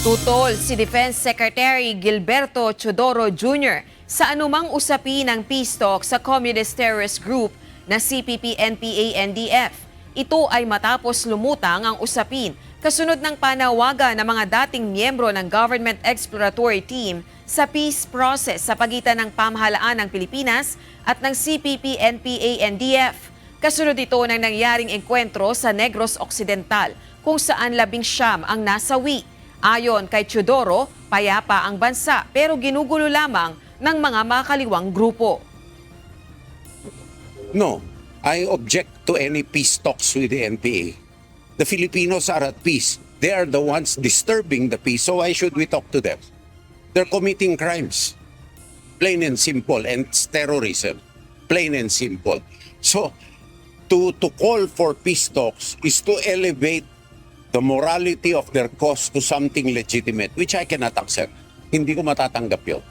Tutol si Defense Secretary Gilberto Chodoro Jr. sa anumang usapin ng peace talk sa Communist Terrorist Group na CPP-NPA-NDF. Ito ay matapos lumutang ang usapin kasunod ng panawagan ng mga dating miyembro ng Government Exploratory Team sa peace process sa pagitan ng pamahalaan ng Pilipinas at ng CPP-NPA-NDF. Kasunod ito ng nangyaring engkwentro sa Negros Occidental kung saan 19 ang nasawi. Ayon kay Chodoro, payapa ang bansa pero ginugulo lamang ng mga makaliwang grupo. No, I object to any peace talks with the NPA. The Filipinos are at peace. They are the ones disturbing the peace, so why should we talk to them? They're committing crimes. Plain and simple, and it's terrorism. Plain and simple. So, to call for peace talks is to elevate the morality of their cause to something legitimate, which I cannot accept. Hindi ko matatanggap yun.